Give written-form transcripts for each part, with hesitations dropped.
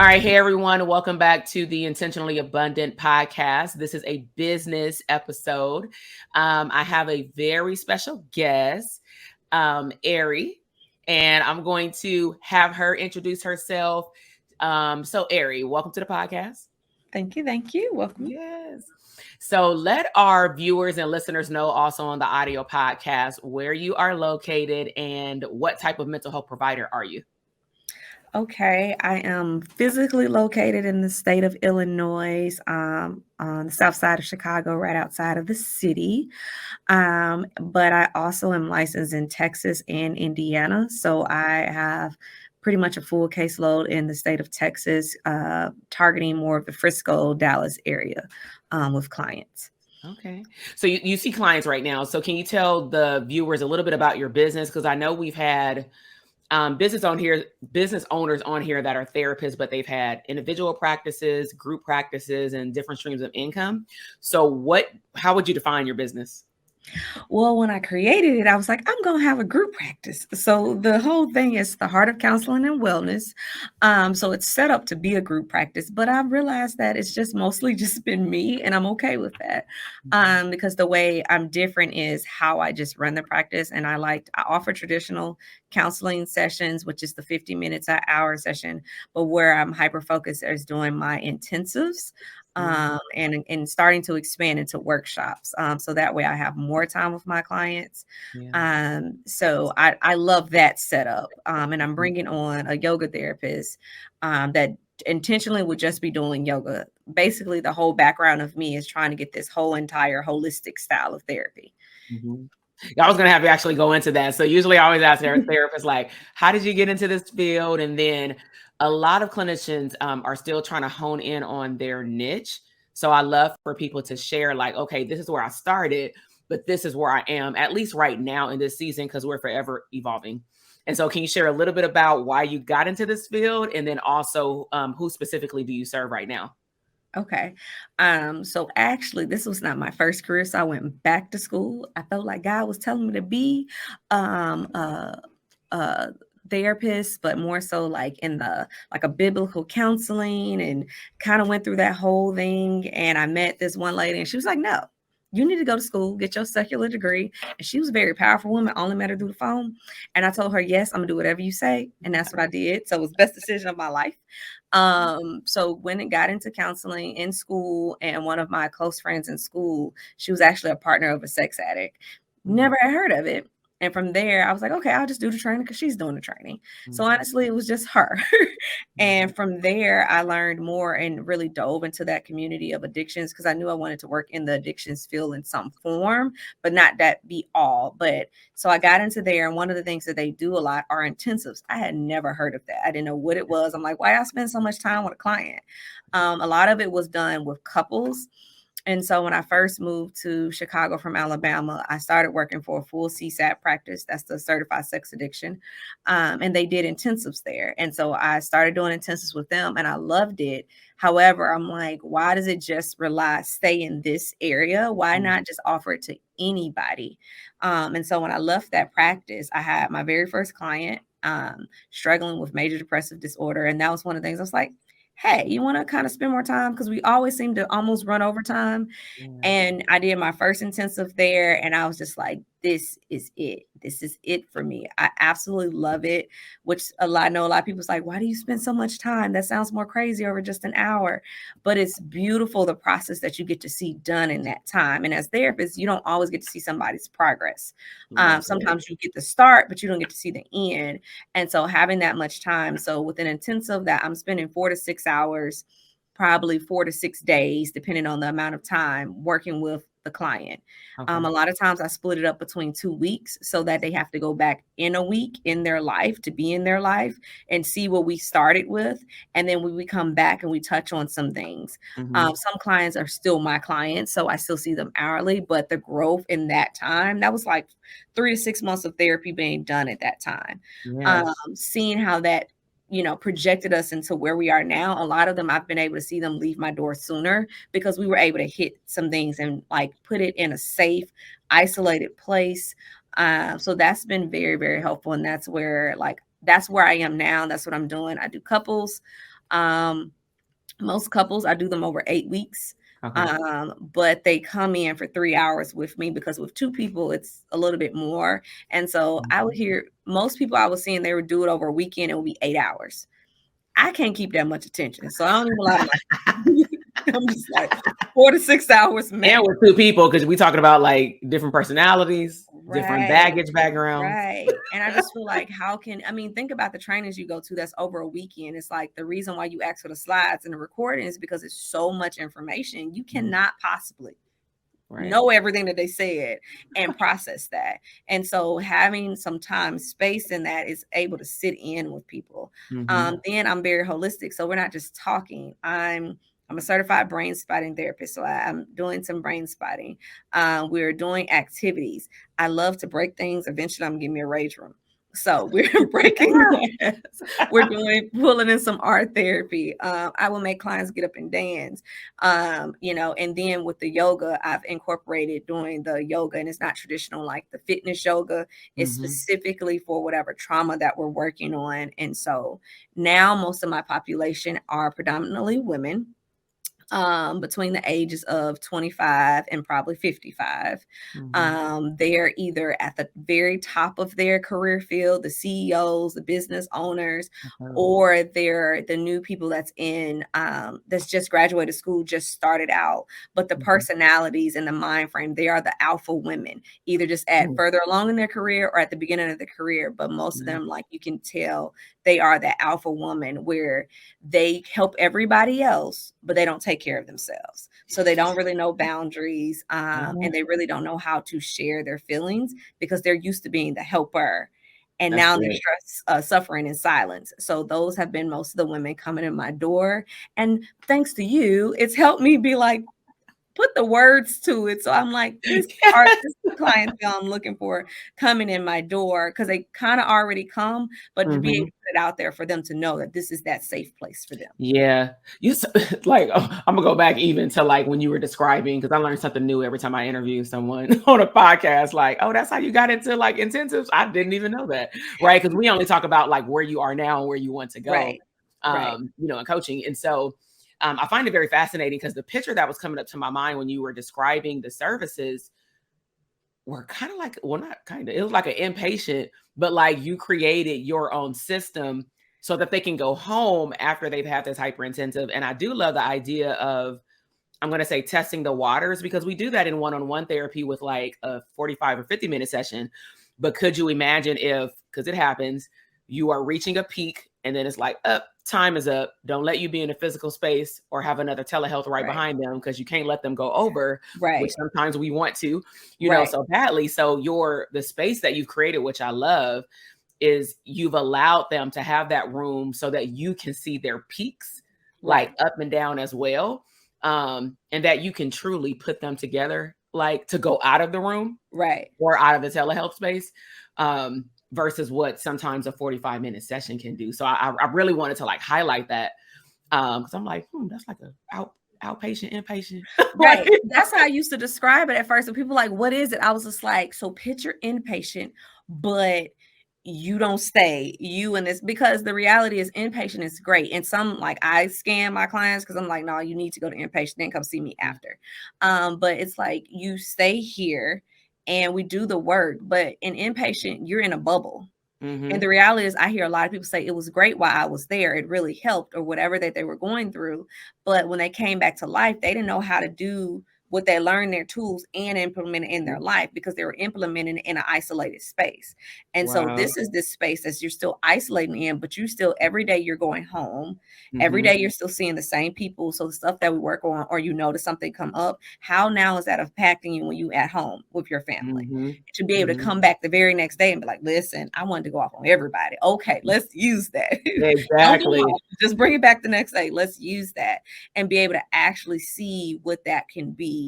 right. Hey, everyone. Welcome back to the Intentionally Abundant podcast. This is a business episode. I have a very special guest, Arrie, and I'm going to have her introduce herself. So, Arrie, welcome to the podcast. Thank you. Thank you. Welcome. Yes. So, let our viewers and listeners know also on the audio podcast where you are located and what type of mental health provider are you? Okay, I am physically located in the state of Illinois, on the south side of Chicago, right outside of the city. But I also am licensed in Texas and Indiana. So I have pretty much a full caseload in the state of Texas, targeting more of the Frisco, Dallas area with clients. Okay. So you see clients right now. So can you tell the viewers a little bit about your business? Because I know we've had business owners on here that are therapists, but they've had individual practices, group practices, and different streams of income. So how would you define your business? Well, when I created it, I was like, I'm going to have a group practice. So the whole thing is the Heart of Counseling and Wellness. So it's set up to be a group practice, but I've realized that it's just mostly just been me, and I'm okay with that. Because the way I'm different is how I just run the practice. And I offer traditional counseling sessions, which is the 50 minutes an hour session, but where I'm hyper focused is doing my intensives. And starting to expand into workshops. So that way I have more time with my clients. Yeah. So I love that setup. And I'm bringing on a yoga therapist that intentionally would just be doing yoga. Basically, the whole background of me is trying to get this whole entire holistic style of therapy. Mm-hmm. I was going to have you actually go into that. So usually I always ask their therapists, like, how did you get into this field? And then a lot of clinicians are still trying to hone in on their niche. So I love for people to share like, okay, this is where I started, but this is where I am, at least right now in this season, because we're forever evolving. And so can you share a little bit about why you got into this field? And then also who specifically do you serve right now? Okay. So actually this was not my first career. So I went back to school. I felt like God was telling me to be um uh therapist, but more so like in the like a biblical counseling, and kind of went through that whole thing. And I met this one lady and she was like, no, you need to go to school, get your secular degree. And she was a very powerful woman. I only met her through the phone. And I told her, yes, I'm gonna do whatever you say. And that's what I did. So it was the best decision of my life. So when it got into counseling in school, and one of my close friends in school, she was actually a partner of a sex addict. Never had heard of it. And from there, I was like, okay, I'll just do the training because she's doing the training. So honestly, it was just her. And from there, I learned more and really dove into that community of addictions because I knew I wanted to work in the addictions field in some form, but not that be all. But so I got into there, and one of the things that they do a lot are intensives. I had never heard of that. I didn't know what it was. I'm like, why I spend so much time with a client? A lot of it was done with couples. And so when I first moved to Chicago from Alabama, I started working for a full CSAT practice. That's the Certified Sex Addiction. And they did intensives there. And so I started doing intensives with them and I loved it. However, I'm like, why does it just stay in this area? Why not just offer it to anybody? And so when I left that practice, I had my very first client struggling with major depressive disorder. And that was one of the things I was like, hey, you want to kind of spend more time? Because we always seem to almost run over time. And I did my first intensive there, and I was just like, this is it. This is it for me. I absolutely love it, which I know a lot of people's like, why do you spend so much time? That sounds more crazy over just an hour. But it's beautiful, the process that you get to see done in that time. And as therapists, you don't always get to see somebody's progress. Sometimes you get the start, but you don't get to see the end. And so having that much time. So with an intensive that I'm spending 4 to 6 hours, probably 4 to 6 days, depending on the amount of time working with the client. A lot of times I split it up between 2 weeks so that they have to go back in a week in their life to be in their life and see what we started with. And then when we come back and we touch on some things, some clients are still my clients, so I still see them hourly, but the growth in that time, that was like 3 to 6 months of therapy being done at that time. Seeing how that projected us into where we are now. A lot of them, I've been able to see them leave my door sooner because we were able to hit some things and like put it in a safe, isolated place. So that's been very, very helpful. And that's where I am now. That's what I'm doing. I do couples. Most couples, I do them over 8 weeks. Okay. But they come in for 3 hours with me, because with 2 people, it's a little bit more. And so I would hear most people I was seeing, they would do it over a weekend. It would be 8 hours. I can't keep that much attention. So I don't even allow my I'm just like 4 to 6 hours max. And with 2 people, because we talking about like different personalities, different baggage backgrounds. Right. And I just feel like, think about the trainings you go to that's over a weekend. It's like the reason why you ask for the slides and the recording is because it's so much information. You cannot possibly know everything that they said and process that. And so having some time, space in that is able to sit in with people. Then I'm very holistic. So we're not just talking. I'm a certified brain spotting therapist. So I'm doing some brain spotting. We're doing activities. I love to break things. Eventually I'm giving me a rage room. So we're breaking we're pulling in some art therapy. I will make clients get up and dance, and then with the yoga, I've incorporated doing the yoga, and it's not traditional like the fitness yoga. It's specifically for whatever trauma that we're working on. And so now most of my population are predominantly women. Between the ages of 25 and probably 55. They're either at the very top of their career field, the CEOs, the business owners, or they're the new people that's just graduated school, just started out. But the personalities and the mind frame, they are the alpha women, either just at further along in their career or at the beginning of the career. But most of them, like you can tell, they are the alpha woman where they help everybody else, but they don't take care of themselves. So they don't really know boundaries, and they really don't know how to share their feelings because they're used to being the helper. And now they're suffering in silence. So those have been most of the women coming in my door. And thanks to you, it's helped me be like, put the words to it. So I'm like, this is the clientele I'm looking for coming in my door, because they kind of already come, but to be able to put it out there for them to know that this is that safe place for them. Yeah. Like, I'm gonna go back even to like when you were describing, because I learned something new every time I interview someone on a podcast, like, oh, that's how you got into like intensives. I didn't even know that. Right. Because we only talk about like where you are now and where you want to go, in coaching. And so I find it very fascinating because the picture that was coming up to my mind when you were describing the services were kind of like, well, not kind of, it was like an inpatient, but like you created your own system so that they can go home after they've had this hyper intensive. And I do love the idea of, I'm going to say, testing the waters, because we do that in one-on-one therapy with like a 45 or 50-minute session. But could you imagine if, because it happens, you are reaching a peak and then it's like, time is up. Don't let you be in a physical space or have another telehealth right behind them, because you can't let them go over, which sometimes we want to, know, so badly. So the space that you've created, which I love, is you've allowed them to have that room so that you can see their peaks, like up and down as well. And that you can truly put them together, like to go out of the room, or out of the telehealth space. Versus what sometimes a 45-minute session can do. So I really wanted to like highlight that. Because I'm like, that's like a outpatient, inpatient. Right. That's how I used to describe it at first. And people were like, what is it? I was just like, so picture inpatient, but you don't stay in this, because the reality is inpatient is great. And some, like, I scan my clients because I'm like, no, you need to go to inpatient, then come see me after. But it's like you stay here and we do the work, but in inpatient, you're in a bubble. And the reality is, I hear a lot of people say it was great while I was there. It really helped, or whatever that they were going through. But when they came back to life, they didn't know how to do what they learned, their tools, and implement it in their life, because they were implementing it in an isolated space. And so this is this space that you're still isolating in, but you still, every day you're going home. Every day you're still seeing the same people. So the stuff that we work on, or you notice something come up, how now is that impacting you when you at home with your family? To be able to come back the very next day and be like, listen, I wanted to go off on everybody. Okay, let's use that. Exactly. Just bring it back the next day. Let's use that and be able to actually see what that can be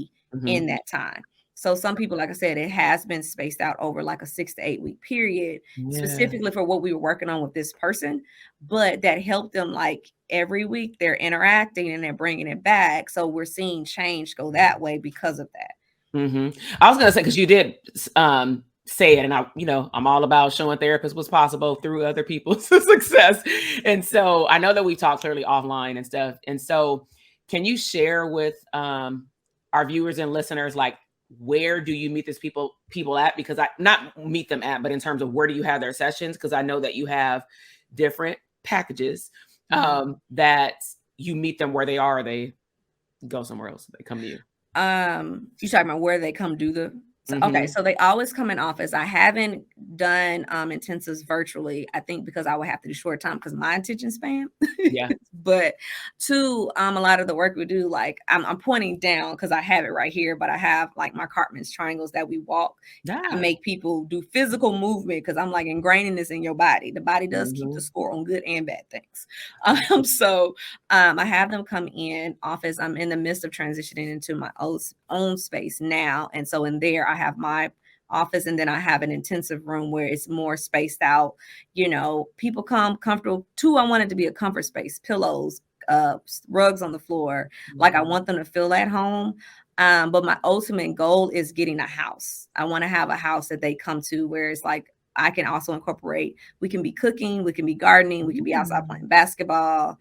in that time. So some people, like I said, it has been spaced out over like a 6 to 8 week period, specifically for what we were working on with this person, but that helped them, like, every week they're interacting and they're bringing it back. So we're seeing change go that way because of that. I was going to say, because you did say it. And I'm all about showing therapists what's possible through other people's success. And so I know that we talk clearly offline and stuff. And so can you share with our viewers and listeners, like, where do you meet these people at? Because I not meet them at, but in terms of where do you have their sessions? Because I know that you have different packages that you meet them where they are, or they go somewhere else. They come to you. You talking about where they come do the okay, so they always come in office. I haven't done intensives virtually, I think because I would have to do short time because my attention span. Yeah. But two, a lot of the work we do, like I'm pointing down because I have it right here, but I have like my Cartman's triangles that we walk. I make people do physical movement because I'm like ingraining this in your body. The body does keep the score on good and bad things. So I have them come in office. I'm in the midst of transitioning into my own space now. And so in there, I have my office, and then I have an intensive room where it's more spaced out. People come comfortable. Two, I want it to be a comfort space, pillows, rugs on the floor. Like I want them to feel at home. But my ultimate goal is getting a house. I want to have a house that they come to where it's like, I can also incorporate, we can be cooking, we can be gardening, we can be outside playing basketball.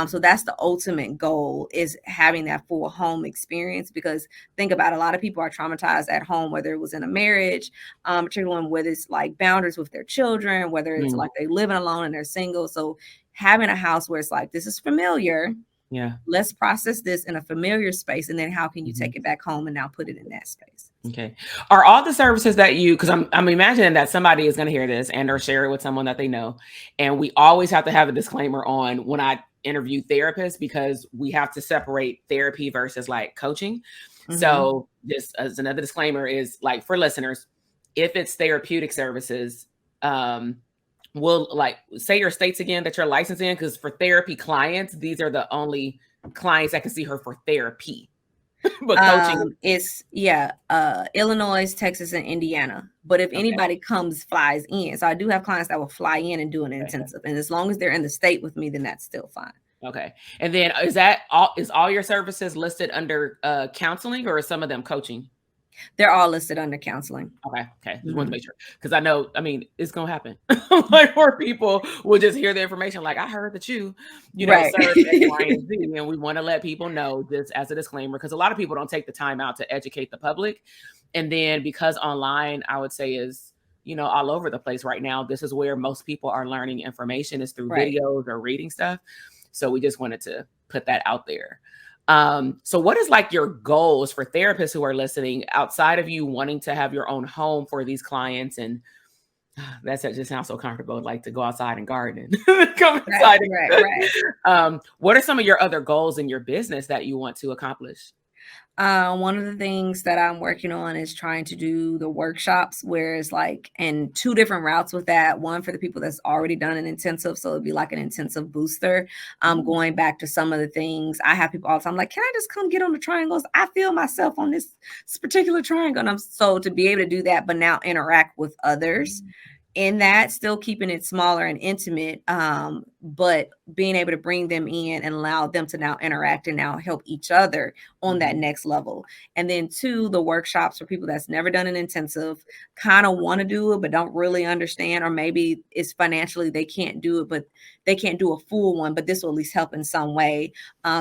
So that's the ultimate goal, is having that full home experience, because think about it, a lot of people are traumatized at home, whether it was in a marriage, particularly whether it's like boundaries with their children, whether it's like they living alone and they're single. So having a house where it's like, this is familiar. Yeah. Let's process this in a familiar space. And then how can you take it back home and now put it in that space? Okay. Are all the services that because I'm imagining that somebody is going to hear this and or share it with someone that they know. And we always have to have a disclaimer on when I interview therapists, because we have to separate therapy versus like coaching. So just as another disclaimer is, like, for listeners, if it's therapeutic services, we'll like say your states again that you're licensed in, because for therapy clients, these are the only clients that can see her for therapy. But coaching it's Illinois, Texas, and Indiana. But if anybody flies in, so I do have clients that will fly in and do an intensive, and as long as they're in the state with me, then that's still fine. Okay. And then is all your services listed under counseling, or is some of them coaching? They're all listed under counseling. Okay. Just wanted to make sure, because I know, it's gonna happen. Like, more people will just hear the information, like, I heard that serve X, Y, and Z, and we want to let people know, just as a disclaimer, because a lot of people don't take the time out to educate the public. And then because online, I would say, is all over the place right now. This is where most people are learning information, is through videos or reading stuff. So we just wanted to put that out there. So what is like your goals for therapists who are listening, outside of you wanting to have your own home for these clients? And that just sounds so comfortable, like to go outside and garden. Come inside. What are some of your other goals in your business that you want to accomplish? One of the things that I'm working on is trying to do the workshops, where it's like, and two different routes with that. One for the people that's already done an intensive, so it'd be like an intensive booster. Going back to some of the things, I have people all the time like, can I just come get on the triangles? I feel myself on this particular triangle. And so to be able to do that, but now interact with others in that, still keeping it smaller and intimate, but being able to bring them in and allow them to now interact and now help each other on that next level. And then two, the workshops for people that's never done an intensive, kind of want to do it, but don't really understand, or maybe it's financially they can't do it, but they can't do a full one, but this will at least help in some way.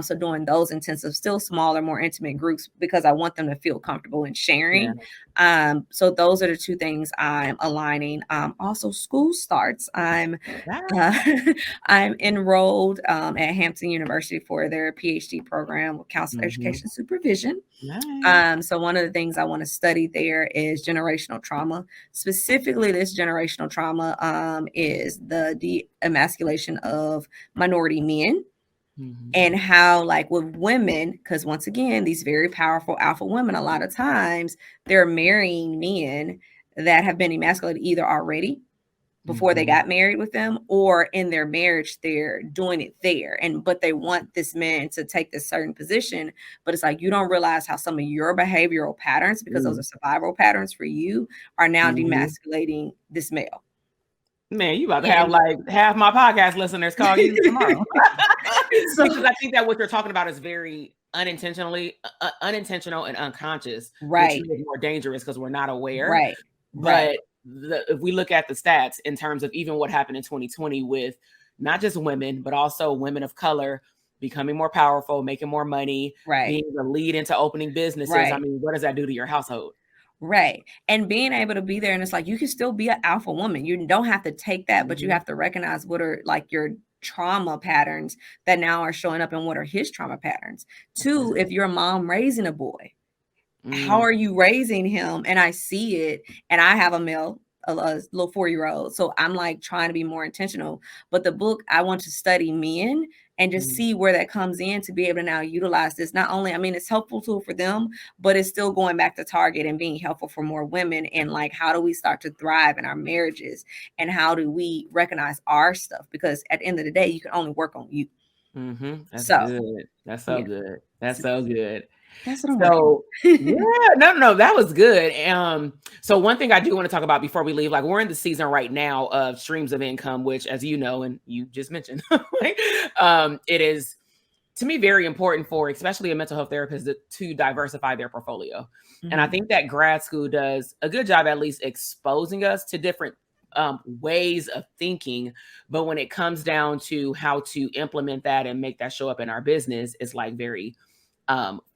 So doing those intensives, still smaller, more intimate groups, because I want them to feel comfortable in sharing. So those are the two things I'm aligning. Also, school starts. I'm enrolled at Hampton University for their PhD program with counselor education supervision. So one of the things I want to study there is generational trauma. Specifically, this generational trauma is the de-emasculation of minority men. And how, like with women, because once again, these very powerful alpha women, a lot of times they're marrying men that have been emasculated either already before they got married with them, or in their marriage, they're doing it there. But they want this man to take this certain position. But it's like, you don't realize how some of your behavioral patterns, because those are survival patterns for you, are now demasculating this male. Man, you about to have like half my podcast listeners call you tomorrow. Because I think that what you're talking about is very unintentional and unconscious, which is more dangerous because we're not aware. But if we look at the stats in terms of even what happened in 2020 with not just women, but also women of color becoming more powerful, making more money, Right. being the lead into opening businesses. I Right. mean, what does that do to your household? Right. And being able to be there, and it's like you can still be an alpha woman. You don't have to take that, but you have to recognize what are like your trauma patterns that now are showing up and what are his trauma patterns. Two, if you're a mom raising a boy, how are you raising him? And I see it, and I have a little 4-year-old. So I'm like trying to be more intentional. But the book, I want to study men and just see where that comes in to be able to now utilize this. Not only, I mean, it's helpful tool for them, but it's still going back to target and being helpful for more women. And like, how do we start to thrive in our marriages? And how do we recognize our stuff? Because at the end of the day, you can only work on you. That's So good. That's so good. That's so good. That's what I'm So yeah, no, that was good. So one thing I do want to talk about before we leave, like we're in the season right now of streams of income, which, as you know, and you just mentioned, it is to me very important for especially a mental health therapist to diversify their portfolio. And I think that grad school does a good job at least exposing us to different ways of thinking. But when it comes down to how to implement that and make that show up in our business, it's like very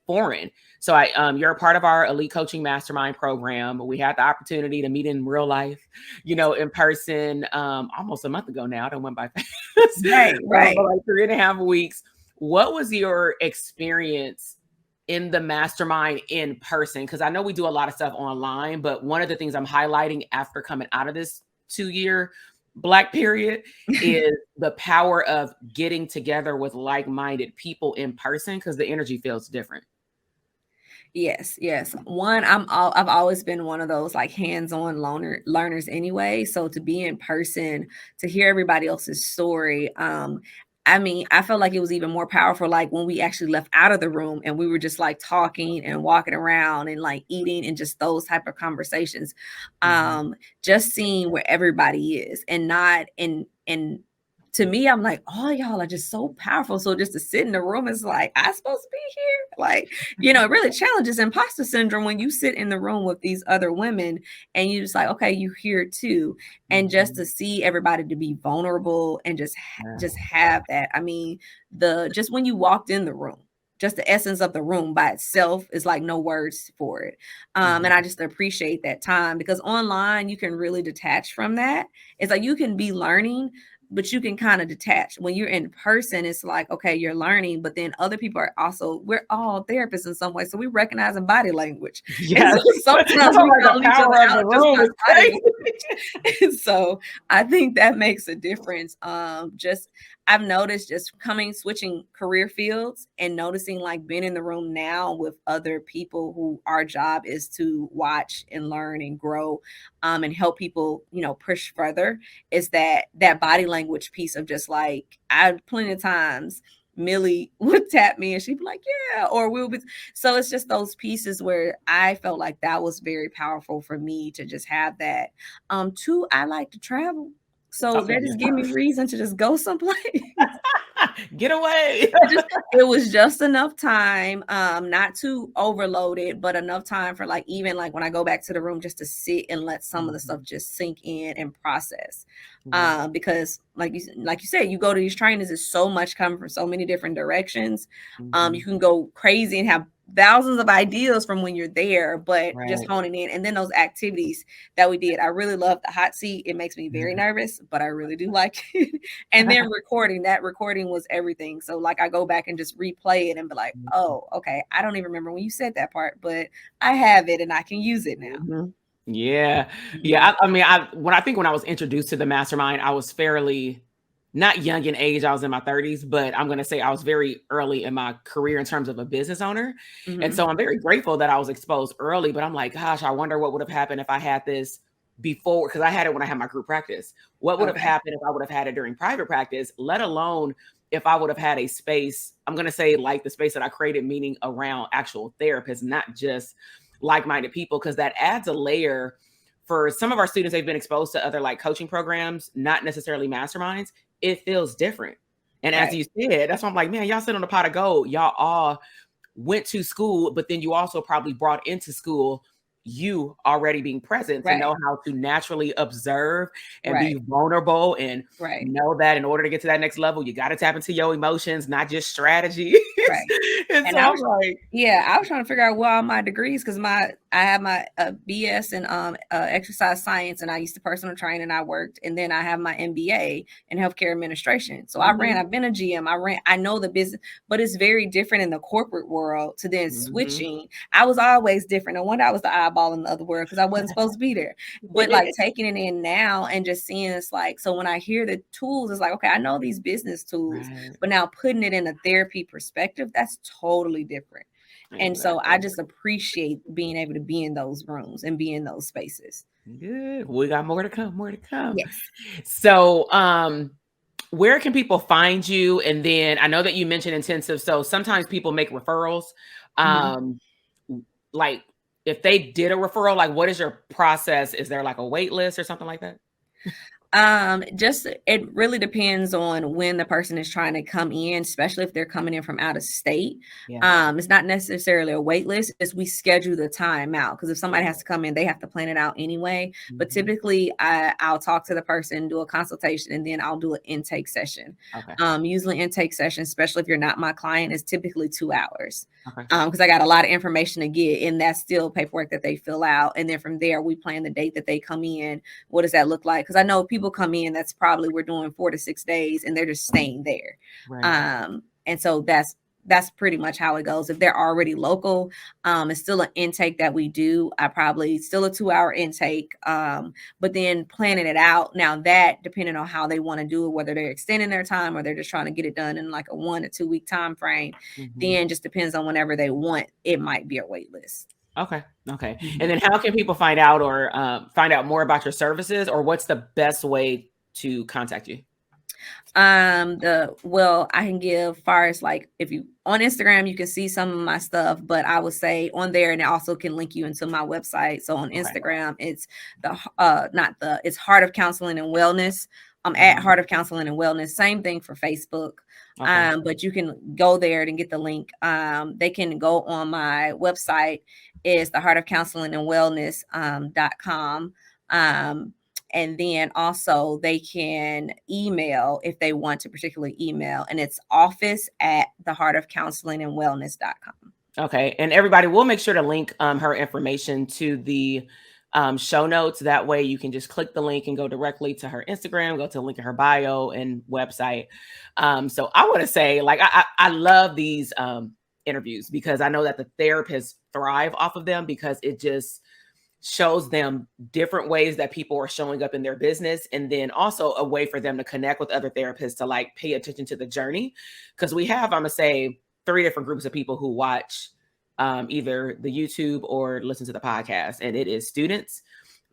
foreign. So you're a part of our elite coaching mastermind program. We had the opportunity to meet in real life, in person, almost a month ago now. It went by fast. Right. Like 3.5 weeks. What was your experience in the mastermind in person? Because I know we do a lot of stuff online, but one of the things I'm highlighting after coming out of this 2-year Black period is the power of getting together with like-minded people in person, because the energy feels different. Yes. One, I've always been one of those like hands-on learners anyway. So to be in person, to hear everybody else's story, I mean, I felt like it was even more powerful, like when we actually left out of the room and we were just like talking and walking around and like eating and just those type of conversations. Just seeing where everybody is and not in to me, I'm like, oh, y'all are just so powerful. So just to sit in the room is like, I'm supposed to be here. Like, it really challenges imposter syndrome when you sit in the room with these other women and you just like, okay, you here too. And just to see everybody to be vulnerable and just have that. I mean, just when you walked in the room, just the essence of the room by itself is like no words for it. And I just appreciate that time, because online you can really detach from that. It's like you can be learning, but you can kind of detach. When you're in person, it's like, okay, you're learning, but then other people are also, we're all therapists in some way. So we recognize in body language. Yes. And so sometimes we call each other out just by body language. And so I think that makes a difference. I've noticed just switching career fields and noticing like being in the room now with other people who our job is to watch and learn and grow and help people, push further, is that body language piece of just like, I've plenty of times Millie would tap me and she'd be like, yeah, or we'll be. So it's just those pieces where I felt like that was very powerful for me to just have that. Two, I like to travel. So that just gave me reason to just go someplace. Get away. It was just enough time, not too overloaded, but enough time for like, even like when I go back to the room, just to sit and let some of the stuff just sink in and process. Because like you said, you go to these trainings, there's so much coming from so many different directions. You can go crazy and have thousands of ideas from when you're there, but just honing in. And then those activities that we did, I really love the hot seat. It makes me very nervous, but I really do like it. And then that recording was everything. So like I go back and just replay it and be like, oh, okay, I don't even remember when you said that part, but I have it and I can use it now. Yeah. I mean, when I was introduced to the mastermind, I was fairly not young in age. I was in my 30s, but I'm going to say I was very early in my career in terms of a business owner. And so I'm very grateful that I was exposed early, but I'm like, gosh, I wonder what would have happened if I had this before, because I had it when I had my group practice. What would have happened if I would have had it during private practice, let alone if I would have had a space, I'm going to say like the space that I created, meaning around actual therapists, not just like-minded people, because that adds a layer. For some of our students, they've been exposed to other like coaching programs, not necessarily masterminds. It feels different. And as you said, that's why I'm like, man, y'all sit on a pot of gold. Y'all all went to school, but then you also probably brought into school you already being present to know how to naturally observe and be vulnerable and know that in order to get to that next level, you got to tap into your emotions, not just strategy. And so I was like, I was trying to figure out what all my degrees, because I have my BS in exercise science, and I used to personal train, and I worked, and then I have my MBA in healthcare administration. So I've been a GM, I know the business, but it's very different in the corporate world to then switching. I was always different. No wonder I was the eyeball in the other world, because I wasn't supposed to be there. But like taking it in now and just seeing, it's like, so when I hear the tools, it's like, okay, I know these business tools, but now putting it in a therapy perspective, that's totally different. And so I just appreciate being able to be in those rooms and be in those spaces. Good. We got more to come. Yes. So, where can people find you? And then I know that you mentioned intensive. So sometimes people make referrals. Like if they did a referral, like what is your process? Is there like a wait list or something like that? Just, it really depends on when the person is trying to come in, especially if they're coming in from out of state. It's not necessarily a wait list, it's we schedule the time out, because if somebody has to come in, they have to plan it out anyway. But typically I'll talk to the person, do a consultation, and then I'll do an intake session. Usually intake session, especially if you're not my client, is typically 2 hours. Because I got a lot of information to get, and that's still paperwork that they fill out. And then from there, we plan the date that they come in. What does that look like? Because I know people come in, that's probably, we're doing 4 to 6 days, and they're just staying there. And so that's pretty much how it goes. If they're already local, it's still an intake that we do. I probably still a 2-hour intake, but then planning it out. Now that, depending on how they want to do it, whether they're extending their time or they're just trying to get it done in like a 1 to 2 week time frame, then just depends on whenever they want. It might be a wait list. Okay. And then how can people find out or find out more about your services, or what's the best way to contact you? I can give, far as like, if you on Instagram, you can see some of my stuff, but I would say on there, and it also can link you into my website. So on Instagram, it's it's Heart of Counseling and Wellness. I'm at Heart of Counseling and Wellness. Same thing for Facebook. But you can go there and get the link. They can go on my website, is the Heart of Counseling and Wellness .com. And then also they can email if they want to particularly email, and it's office@theheartofcounselingandwellness.com. Okay. And everybody, we'll make sure to link her information to the show notes. That way you can just click the link and go directly to her Instagram, go to the link in her bio and website. So I want to say, like, I love these interviews, because I know that the therapists thrive off of them, because it just shows them different ways that people are showing up in their business. And then also a way for them to connect with other therapists to like pay attention to the journey. Because we have, I'm going to say, 3 different groups of people who watch either the YouTube or listen to the podcast. And it is students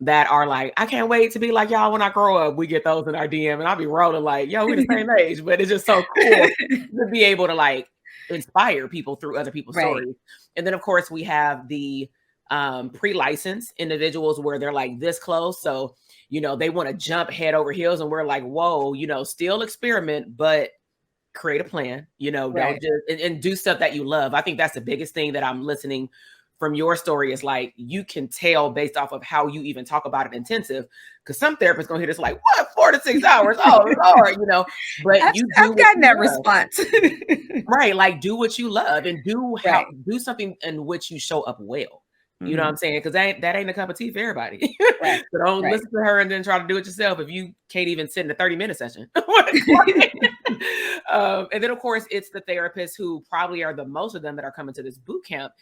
that are like, I can't wait to be like y'all when I grow up. We get those in our DM, and I'll be rolling like, yo, we're the same age. But it's just so cool to be able to like inspire people through other people's stories. And then of course we have the pre-licensed individuals where they're like this close. So, they want to jump head over heels, and we're like, whoa, still experiment, but create a plan, don't just and do stuff that you love. I think that's the biggest thing that I'm listening from your story, is like, you can tell based off of how you even talk about it intensive, because some therapists gonna hear this like, what, 4 to 6 hours? Oh Lord, but I've gotten that response. Right. Like, do what you love, and do something in which you show up well. You know what I'm saying? Because that ain't a cup of tea for everybody. So don't listen to her and then try to do it yourself if you can't even sit in a 30-minute session. And then, of course, it's the therapists who probably are the most of them that are coming to this boot camp,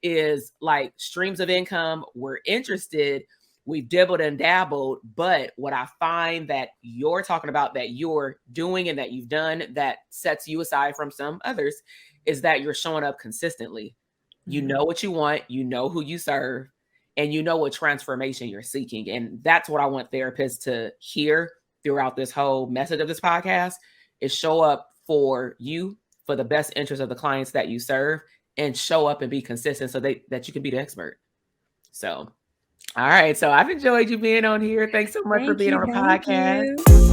is like streams of income. We're interested. We've dibbled and dabbled. But what I find that you're talking about, that you're doing and that you've done, that sets you aside from some others, is that you're showing up consistently. You know what you want, you know who you serve, and you know what transformation you're seeking. And that's what I want therapists to hear throughout this whole message of this podcast, is show up for you, for the best interest of the clients that you serve, and show up and be consistent so that you can be the expert. So, all right. So I've enjoyed you being on here. Thanks so much for being on the podcast.